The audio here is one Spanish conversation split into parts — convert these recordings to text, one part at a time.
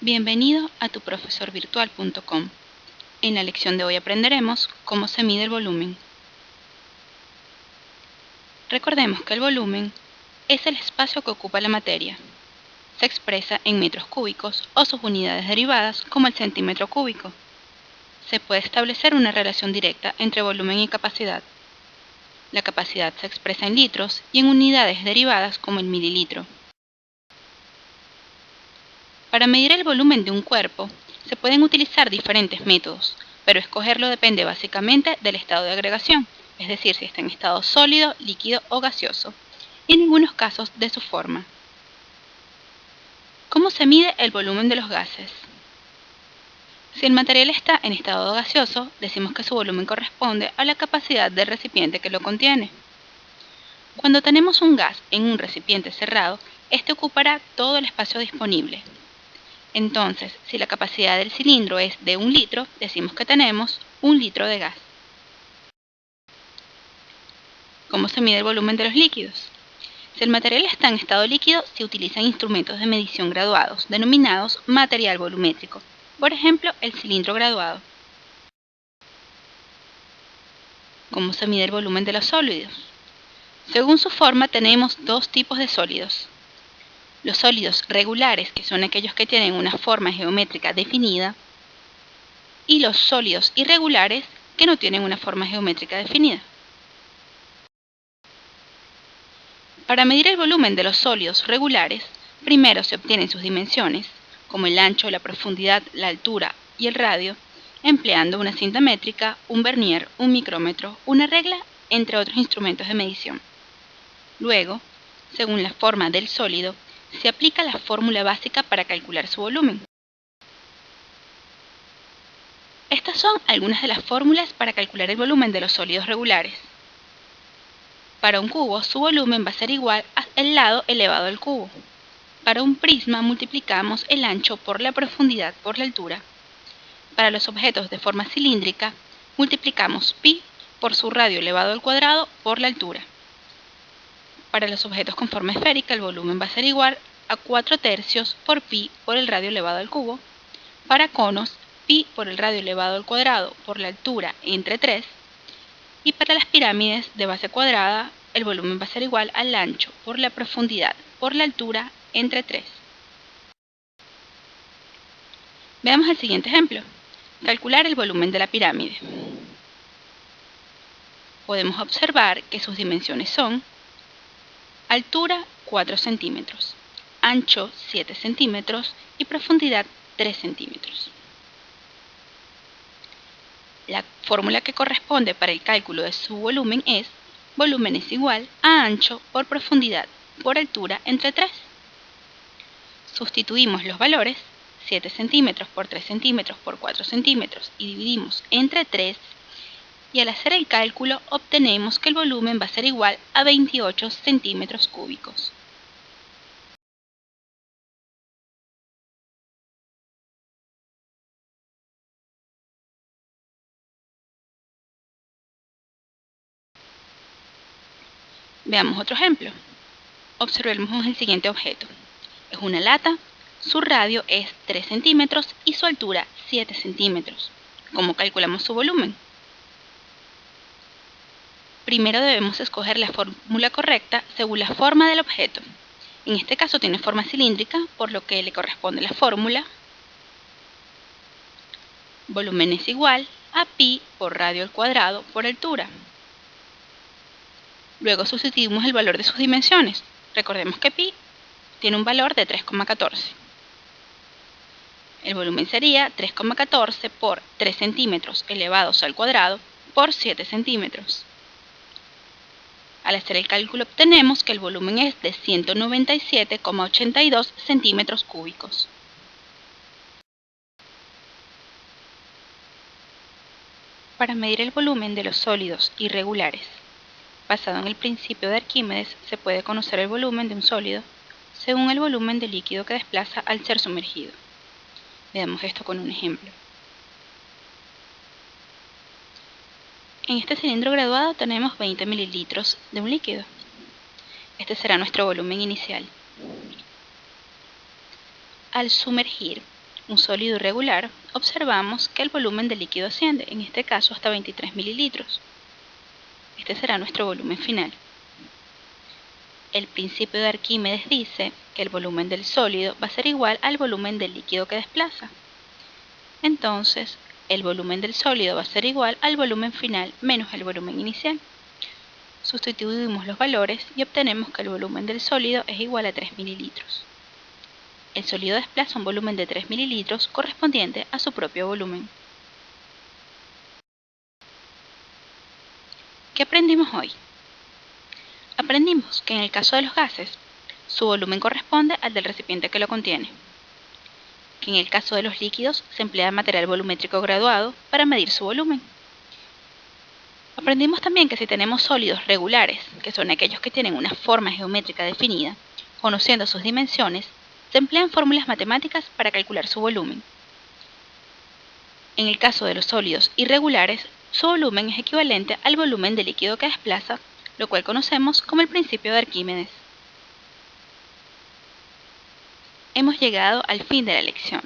Bienvenido a tuprofesorvirtual.com. En la lección de hoy aprenderemos cómo se mide el volumen. Recordemos que el volumen es el espacio que ocupa la materia. Se expresa en metros cúbicos o sus unidades derivadas como el centímetro cúbico. Se puede establecer una relación directa entre volumen y capacidad. La capacidad se expresa en litros y en unidades derivadas como el mililitro. Para medir el volumen de un cuerpo, se pueden utilizar diferentes métodos, pero escogerlo depende básicamente del estado de agregación, es decir, si está en estado sólido, líquido o gaseoso, y en algunos casos de su forma. ¿Cómo se mide el volumen de los gases? Si el material está en estado gaseoso, decimos que su volumen corresponde a la capacidad del recipiente que lo contiene. Cuando tenemos un gas en un recipiente cerrado, este ocupará todo el espacio disponible. Entonces, si la capacidad del cilindro es de 1 litro, decimos que tenemos 1 litro de gas. ¿Cómo se mide el volumen de los líquidos? Si el material está en estado líquido, se utilizan instrumentos de medición graduados, denominados material volumétrico, por ejemplo, el cilindro graduado. ¿Cómo se mide el volumen de los sólidos? Según su forma, tenemos dos tipos de sólidos. Los sólidos regulares, que son aquellos que tienen una forma geométrica definida, y los sólidos irregulares, que no tienen una forma geométrica definida. Para medir el volumen de los sólidos regulares, primero se obtienen sus dimensiones, como el ancho, la profundidad, la altura y el radio, empleando una cinta métrica, un vernier, un micrómetro, una regla, entre otros instrumentos de medición. Luego, según la forma del sólido, se aplica la fórmula básica para calcular su volumen. Estas son algunas de las fórmulas para calcular el volumen de los sólidos regulares. Para un cubo, su volumen va a ser igual al lado elevado al cubo. Para un prisma, multiplicamos el ancho por la profundidad por la altura. Para los objetos de forma cilíndrica, multiplicamos pi por su radio elevado al cuadrado por la altura. Para los objetos con forma esférica, el volumen va a ser igual a 4/3 por pi por el radio elevado al cubo. Para conos, pi por el radio elevado al cuadrado por la altura entre 3. Y para las pirámides de base cuadrada, el volumen va a ser igual al ancho por la profundidad por la altura entre 3. Veamos el siguiente ejemplo. Calcular el volumen de la pirámide. Podemos observar que sus dimensiones son altura 4 centímetros, ancho 7 centímetros y profundidad 3 centímetros. La fórmula que corresponde para el cálculo de su volumen es volumen es igual a ancho por profundidad por altura entre 3. Sustituimos los valores 7 centímetros por 3 centímetros por 4 centímetros y dividimos entre 3, y al hacer el cálculo obtenemos que el volumen va a ser igual a 28 centímetros cúbicos. Veamos otro ejemplo. Observemos el siguiente objeto. Es una lata, su radio es 3 centímetros y su altura 7 centímetros. ¿Cómo calculamos su volumen? Primero debemos escoger la fórmula correcta según la forma del objeto. En este caso tiene forma cilíndrica, por lo que le corresponde la fórmula volumen es igual a pi por radio al cuadrado por altura. Luego sustituimos el valor de sus dimensiones. Recordemos que pi tiene un valor de 3,14. El volumen sería 3,14 por 3 centímetros elevados al cuadrado por 7 centímetros. Al hacer el cálculo obtenemos que el volumen es de 197,82 centímetros cúbicos. Para medir el volumen de los sólidos irregulares, basado en el principio de Arquímedes, se puede conocer el volumen de un sólido según el volumen del líquido que desplaza al ser sumergido. Veamos esto con un ejemplo. En este cilindro graduado tenemos 20 mililitros de un líquido. Este será nuestro volumen inicial. Al sumergir un sólido irregular, observamos que el volumen del líquido asciende, en este caso hasta 23 mililitros. Este será nuestro volumen final. El principio de Arquímedes dice que el volumen del sólido va a ser igual al volumen del líquido que desplaza. Entonces, el volumen del sólido va a ser igual al volumen final menos el volumen inicial. Sustituimos los valores y obtenemos que el volumen del sólido es igual a 3 mililitros. El sólido desplaza un volumen de 3 mililitros correspondiente a su propio volumen. ¿Qué aprendimos hoy? Aprendimos que en el caso de los gases, su volumen corresponde al del recipiente que lo contiene. Que en el caso de los líquidos se emplea material volumétrico graduado para medir su volumen. Aprendimos también que si tenemos sólidos regulares, que son aquellos que tienen una forma geométrica definida, conociendo sus dimensiones, se emplean fórmulas matemáticas para calcular su volumen. En el caso de los sólidos irregulares, su volumen es equivalente al volumen del líquido que desplaza, lo cual conocemos como el principio de Arquímedes. Hemos llegado al fin de la lección.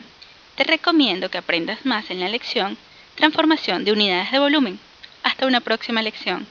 Te recomiendo que aprendas más en la lección Transformación de unidades de volumen. Hasta una próxima lección.